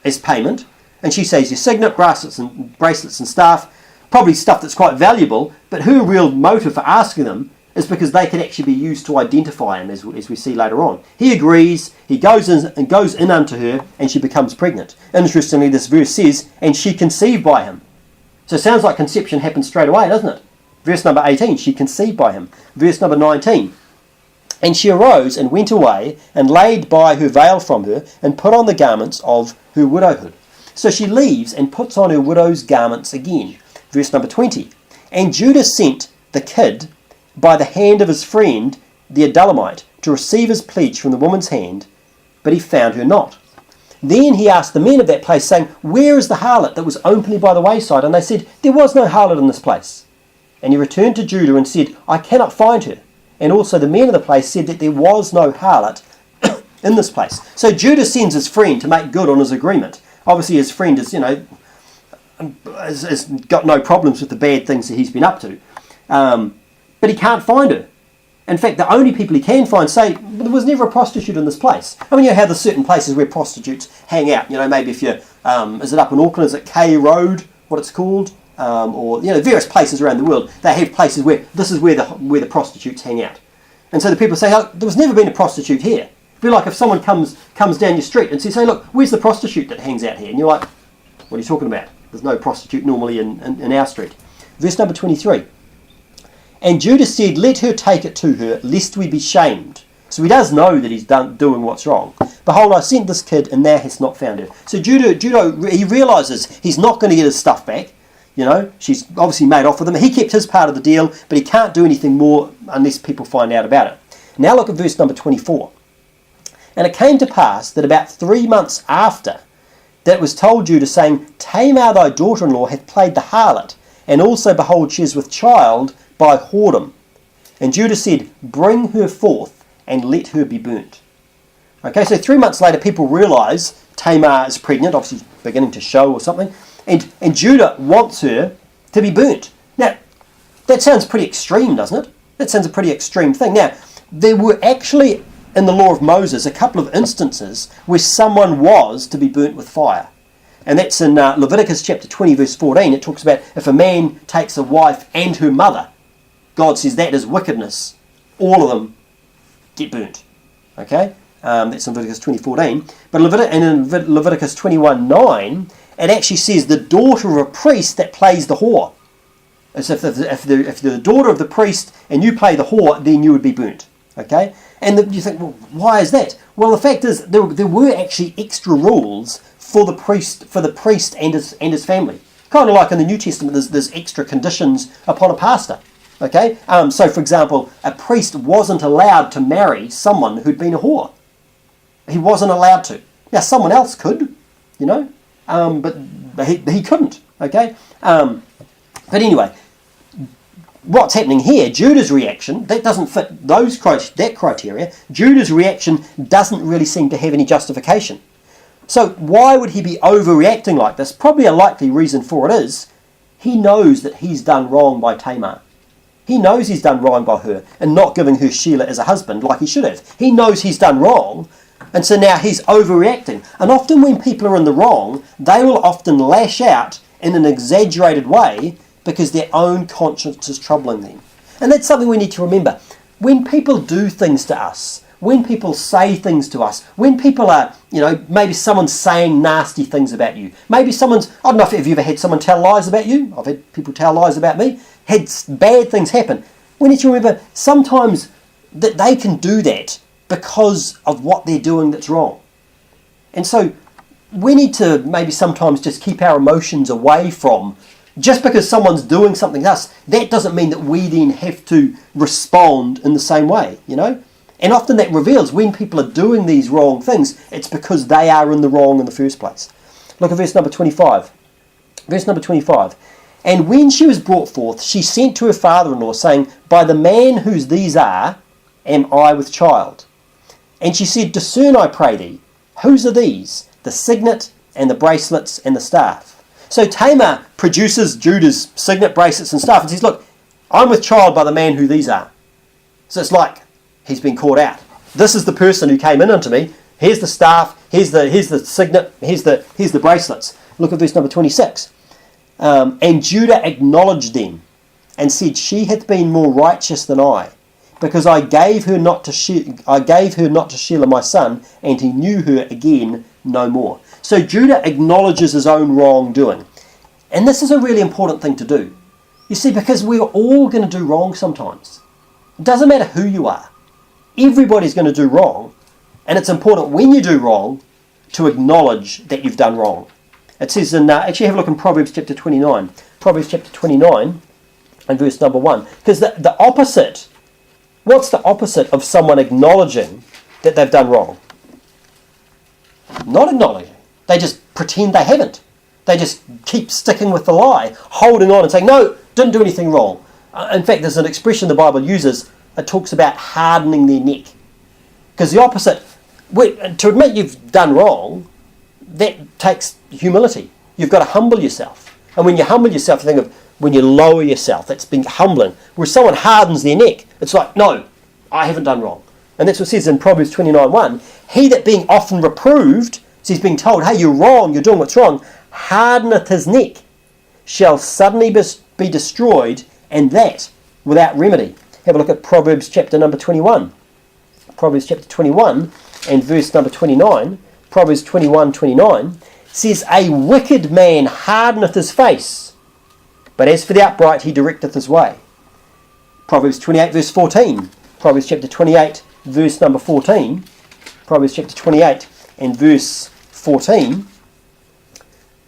A: as payment? And she says, Your signet, bracelets and staff, probably stuff that's quite valuable, but her real motive for asking them is because they can actually be used to identify him, as we see later on. He agrees, he goes in unto her, and she becomes pregnant. Interestingly, this verse says, and she conceived by him. So it sounds like conception happens straight away, doesn't it? Verse number 18, she conceived by him. Verse number 19, and she arose and went away, and laid by her veil from her, and put on the garments of her widowhood. So she leaves and puts on her widow's garments again. Verse number 20, and Judah sent the kid by the hand of his friend the Adullamite to receive his pledge from the woman's hand, but he found her not. Then he asked the men of that place, saying, Where is the harlot that was openly by the wayside? And they said, There was no harlot in this place. And he returned to Judah and said, I cannot find her. And also the men of the place said that there was no harlot in this place. So Judah sends his friend to make good on his agreement. Obviously his friend is, has got no problems with the bad things that he's been up to. But he can't find her. In fact, the only people he can find say, there was never a prostitute in this place. I mean, how there's certain places where prostitutes hang out. Maybe if you're, is it up in Auckland, is it K Road, what it's called? Or various places around the world, they have places where this is where the prostitutes hang out. And so the people say, oh, there was never been a prostitute here. It'd be like if someone comes down your street and says, hey, look, where's the prostitute that hangs out here? And you're like, what are you talking about? There's no prostitute normally in our street. Verse number 23. And Judah said, let her take it to her, lest we be shamed. So he does know that he's doing what's wrong. Behold, I sent this kid, and thou hast not found her. So Judah, he realises he's not going to get his stuff back. She's obviously made off with him. He kept his part of the deal, but he can't do anything more unless people find out about it. Now look at verse number 24. And it came to pass that about 3 months after, that it was told Judah, saying, Tamar thy daughter-in-law hath played the harlot, and also, behold, she is with child by whoredom. And Judah said, bring her forth, and let her be burnt. Okay, so 3 months later, people realise Tamar is pregnant, obviously beginning to show or something, and Judah wants her to be burnt. Now, that sounds pretty extreme, doesn't it? That sounds a pretty extreme thing. Now, there were actually in the law of Moses a couple of instances where someone was to be burnt with fire. And that's in Leviticus chapter 20 verse 14. It talks about if a man takes a wife and her mother, God says that is wickedness. All of them get burnt. Okay? That's in Leviticus 20:14. But in Leviticus 21:9, it actually says the daughter of a priest that plays the whore. As if the daughter of the priest and you play the whore, then you would be burnt. Okay? And you think, well, why is that? Well, the fact is there were actually extra rules for the priest and his family. Kind of like in the New Testament, there's extra conditions upon a pastor. Okay? So, for example, a priest wasn't allowed to marry someone who'd been a whore. He wasn't allowed to. Now, someone else could, but he couldn't. Okay? But anyway, what's happening here, Judah's reaction, that doesn't fit that criteria. Judah's reaction doesn't really seem to have any justification. So why would he be overreacting like this? Probably a likely reason for it is he knows that he's done wrong by Tamar. He knows he's done wrong by her and not giving her Shelah as a husband like he should have. He knows he's done wrong, and so now he's overreacting. And often when people are in the wrong, they will often lash out in an exaggerated way because their own conscience is troubling them. And that's something we need to remember. When people do things to us, when people say things to us, when people are, maybe someone's saying nasty things about you, maybe I don't know if you've ever had someone tell lies about you. I've had people tell lies about me, had bad things happen. We need to remember sometimes that they can do that because of what they're doing that's wrong. And so we need to maybe sometimes just keep our emotions away from, just because someone's doing something to us, that doesn't mean that we then have to respond in the same way, And often that reveals when people are doing these wrong things, it's because they are in the wrong in the first place. Look at verse number 25. Verse number 25. And when she was brought forth, she sent to her father-in-law, saying, By the man whose these are, am I with child. And she said, Discern, I pray thee, whose are these? The signet and the bracelets and the staff. So Tamar produces Judah's signet, bracelets and staff and says, Look, I'm with child by the man who these are. So it's like he's been caught out. This is the person who came in unto me. Here's the staff. Here's the signet. Here's the bracelets. Look at verse number 26. And Judah acknowledged them, and said, She hath been more righteous than I, because I gave her not to Shelah my son, and he knew her again no more. So Judah acknowledges his own wrongdoing, and this is a really important thing to do. You see, because we're all going to do wrong sometimes. It doesn't matter who you are. Everybody's going to do wrong, and it's important when you do wrong to acknowledge that you've done wrong. It says actually have a look in Proverbs chapter 29. Proverbs chapter 29 and verse number 1. Because the opposite, what's the opposite of someone acknowledging that they've done wrong? Not acknowledging. They just pretend they haven't. They just keep sticking with the lie, holding on and saying, no, didn't do anything wrong. In fact, there's an expression the Bible uses. It talks about hardening their neck. Because the opposite, to admit you've done wrong, that takes humility. You've got to humble yourself. And when you humble yourself, think of when you lower yourself, that's being humbling. Where someone hardens their neck, it's like, no, I haven't done wrong. And that's what it says in Proverbs 29:1. He that being often reproved, so he's being told, hey, you're wrong, you're doing what's wrong, hardeneth his neck, shall suddenly be destroyed, and that without remedy. Have a look at Proverbs chapter number 21. Proverbs chapter 21 and verse number 29. Proverbs 21:29 says, A wicked man hardeneth his face, but as for the upright he directeth his way. Proverbs 28 verse 14. Proverbs chapter 28 verse number 14. Proverbs chapter 28 and verse 14.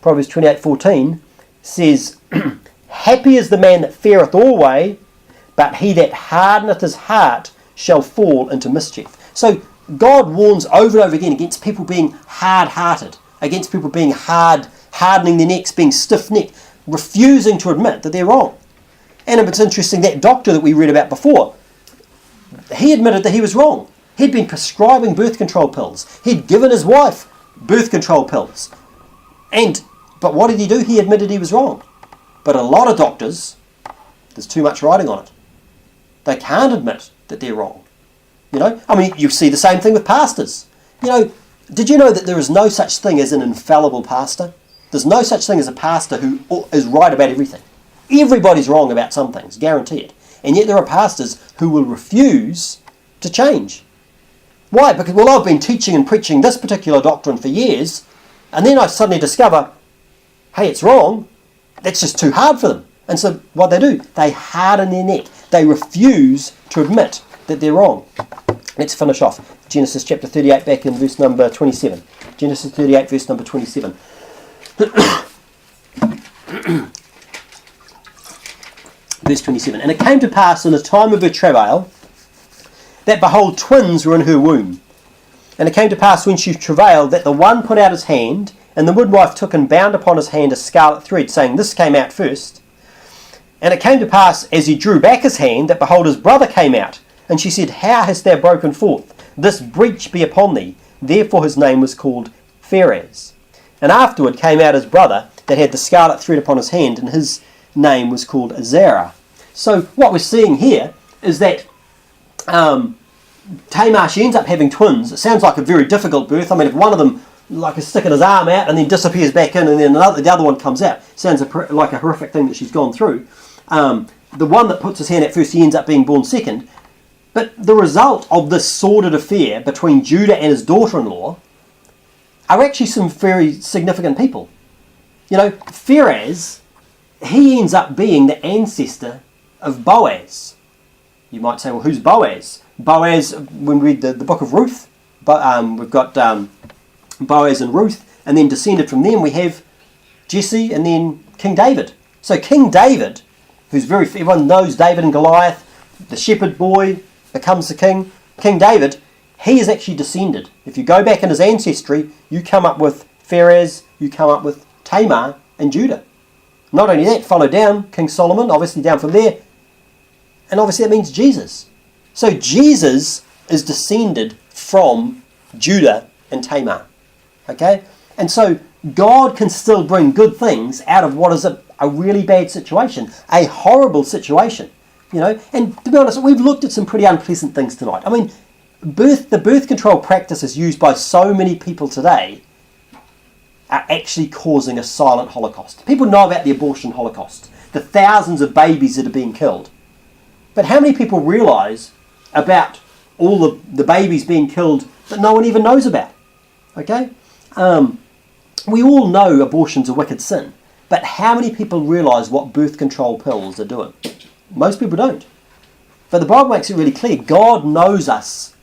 A: Proverbs 28:14 says, Happy is the man that feareth always, but he that hardeneth his heart shall fall into mischief. So God warns over and over again against people being hard-hearted, against people being hardening their necks, being stiff-necked, refusing to admit that they're wrong. And it's interesting, that doctor that we read about before, he admitted that he was wrong. He'd been prescribing birth control pills. He'd given his wife birth control pills. But what did he do? He admitted he was wrong. But a lot of doctors, there's too much writing on it. They can't admit that they're wrong. You know, I mean, you see the same thing with pastors. You know, did you know that there is no such thing as an infallible pastor? There's no such thing as a pastor who is right about everything. Everybody's wrong about some things, guarantee it. And yet there are pastors who will refuse to change. Why? Because, well, I've been teaching and preaching this particular doctrine for years, and then I suddenly discover, hey, it's wrong. That's just too hard for them. And so what they do, they harden their neck. They refuse to admit that they're wrong. Let's finish off. Genesis chapter 38, back in verse number 27. Genesis 38, verse number 27. Verse 27. And it came to pass in the time of her travail, that behold, twins were in her womb. And it came to pass when she travailed, that the one put out his hand, and the midwife took and bound upon his hand a scarlet thread, saying, this came out first. And it came to pass, as he drew back his hand, that behold, his brother came out. And she said, how hast thou broken forth? This breach be upon thee. Therefore his name was called Pharez. And afterward came out his brother, that had the scarlet thread upon his hand, and his name was called Zerah. So what we're seeing here is that Tamar, she ends up having twins. It sounds like a very difficult birth. I mean, if one of them like is sticking his arm out and then disappears back in, and then the other one comes out, sounds like a horrific thing that she's gone through. The one that puts his hand out first, he ends up being born second. But the result of this sordid affair between Judah and his daughter-in-law are actually some very significant people. You know, Pharez, he ends up being the ancestor of Boaz. You might say, well, who's Boaz? Boaz, when we read the book of Ruth, we've got Boaz and Ruth, and then descended from them we have Jesse and then King David. So King David, everyone knows David and Goliath, the shepherd boy becomes the king. King David, he is actually descended. If you go back in his ancestry, you come up with Pharez, you come up with Tamar and Judah. Not only that, follow down, King Solomon, obviously down from there, and obviously that means Jesus. So Jesus is descended from Judah and Tamar. Okay? And so God can still bring good things out of what is a really bad situation, a horrible situation. You know, and to be honest, we've looked at some pretty unpleasant things tonight. I mean, the birth control practices used by so many people today are actually causing a silent holocaust. People know about the abortion holocaust, the thousands of babies that are being killed. But how many people realise about all the babies being killed that no one even knows about? Okay? We all know abortion's a wicked sin, but how many people realise what birth control pills are doing? Most people don't. But the Bible makes it really clear. God knows us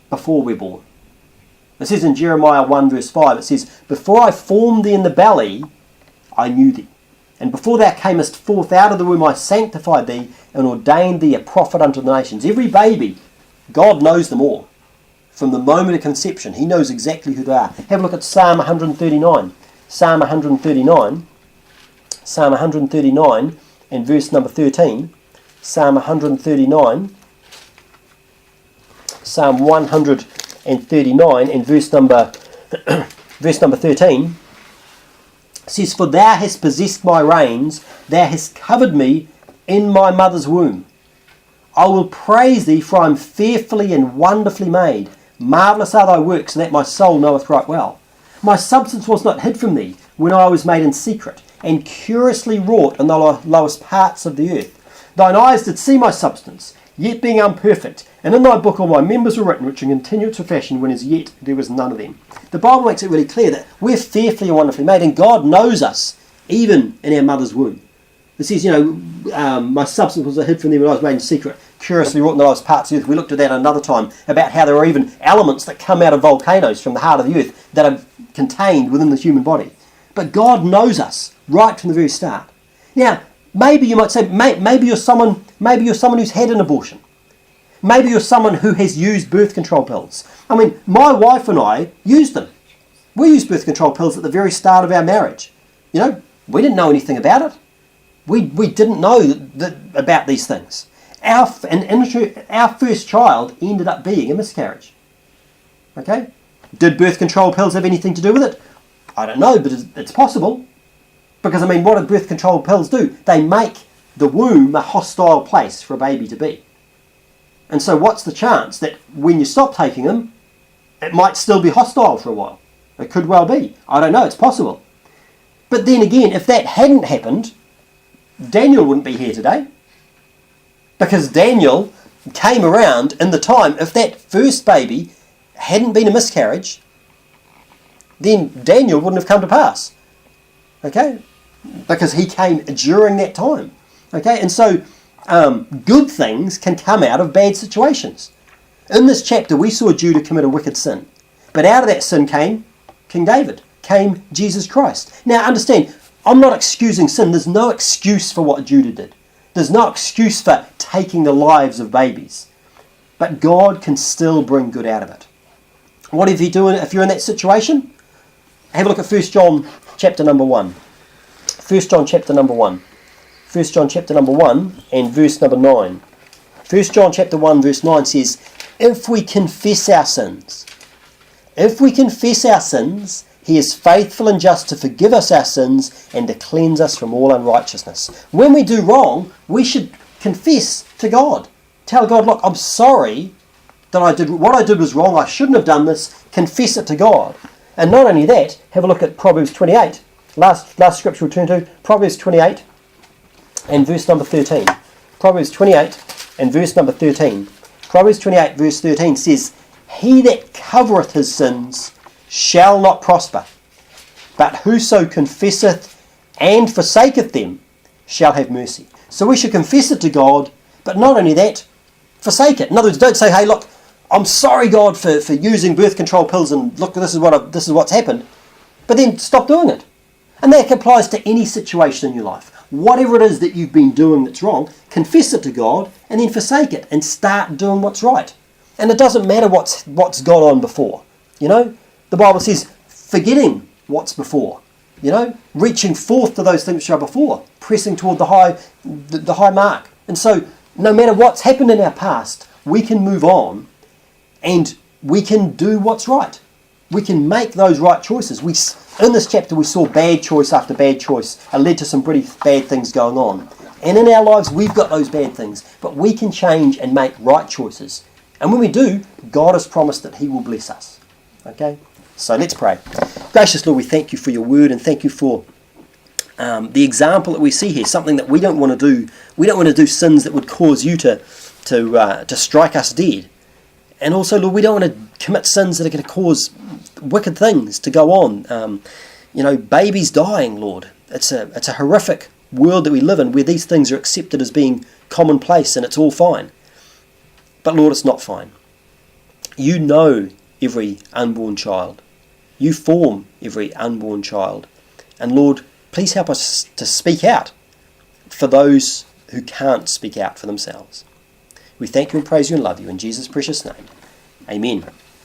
A: before we're born. It says in Jeremiah 1 verse 5, it says, before I formed thee in the belly, I knew thee. And before thou camest forth out of the womb, I sanctified thee and ordained thee a prophet unto the nations. Every baby, God knows them all. From the moment of conception, he knows exactly who they are. Have a look at Psalm 139. Psalm 139. Psalm 139 and verse number 13. Psalm 139. Psalm 139 and verse number 13 says, for thou hast possessed my reins, thou hast covered me in my mother's womb. I will praise thee, for I am fearfully and wonderfully made. Marvellous are thy works, and that my soul knoweth right well. My substance was not hid from thee when I was made in secret, and curiously wrought in the lowest parts of the earth. Thine eyes did see my substance, yet being imperfect, and in thy book all my members were written, which in continued to fashion, when as yet there was none of them. The Bible makes it really clear that we're fearfully and wonderfully made, and God knows us, even in our mother's womb. It says, my substance was hid from thee when I was made in secret, curiously wrought in the lowest parts of the earth. We looked at that another time, about how there are even elements that come out of volcanoes from the heart of the earth that are contained within the human body. But God knows us right from the very start. Now, maybe you might say, maybe you're someone who's had an abortion. Maybe you're someone who has used birth control pills. I mean, my wife and I used them. We used birth control pills at the very start of our marriage. You know, we didn't know anything about it. We didn't know about these things. Our first child ended up being a miscarriage. Okay? Did birth control pills have anything to do with it? I don't know, but it's possible. Because, I mean, what do birth control pills do? They make the womb a hostile place for a baby to be. And so what's the chance that when you stop taking them, it might still be hostile for a while? It could well be. I don't know, it's possible. But then again, if that hadn't happened, Daniel wouldn't be here today. Because Daniel came around in the time, if that first baby hadn't been a miscarriage, then Daniel wouldn't have come to pass. Okay? Because he came during that time. Okay? And so good things can come out of bad situations. In this chapter, we saw Judah commit a wicked sin. But out of that sin came King David, came Jesus Christ. Now understand, I'm not excusing sin. There's no excuse for what Judah did. There's no excuse for taking the lives of babies. But God can still bring good out of it. What if you're in that situation? Have a look at 1 John chapter number 1. 1 John chapter number 1. 1 John chapter number 1 and verse number 9. 1 John chapter 1 verse 9 says, if we confess our sins, He is faithful and just to forgive us our sins and to cleanse us from all unrighteousness. When we do wrong, we should confess to God. Tell God, look, I'm sorry that what I did was wrong. I shouldn't have done this. Confess it to God. And not only that, have a look at Proverbs 28. Last scripture we'll turn to, Proverbs 28 and verse number 13. Proverbs 28 and verse number 13. Proverbs 28 verse 13 says, he that covereth his sins shall not prosper, but whoso confesseth and forsaketh them shall have mercy. So we should confess it to God, but not only that, forsake it. In other words, don't say, hey, look, I'm sorry, God, for using birth control pills, and look, this is what's happened. But then stop doing it. And that applies to any situation in your life. Whatever it is that you've been doing that's wrong, confess it to God, and then forsake it, and start doing what's right. And it doesn't matter what's gone on before. You know, the Bible says, forgetting what's before. You know, reaching forth to those things which are before, pressing toward the high mark. And so, no matter what's happened in our past, we can move on, and we can do what's right. We can make those right choices. In this chapter, we saw bad choice after bad choice. It led to some pretty bad things going on. And in our lives, we've got those bad things. But we can change and make right choices. And when we do, God has promised that He will bless us. Okay? So let's pray. Gracious Lord, we thank You for Your word, and thank You for the example that we see here. Something that we don't want to do. We don't want to do sins that would cause You to strike us dead. And also, Lord, we don't want to commit sins that are going to cause wicked things to go on. Babies dying, Lord. It's a horrific world that we live in, where these things are accepted as being commonplace and it's all fine. But Lord, it's not fine. You know every unborn child. You form every unborn child. And Lord, please help us to speak out for those who can't speak out for themselves. We thank You and praise You and love You in Jesus' precious name. Amen.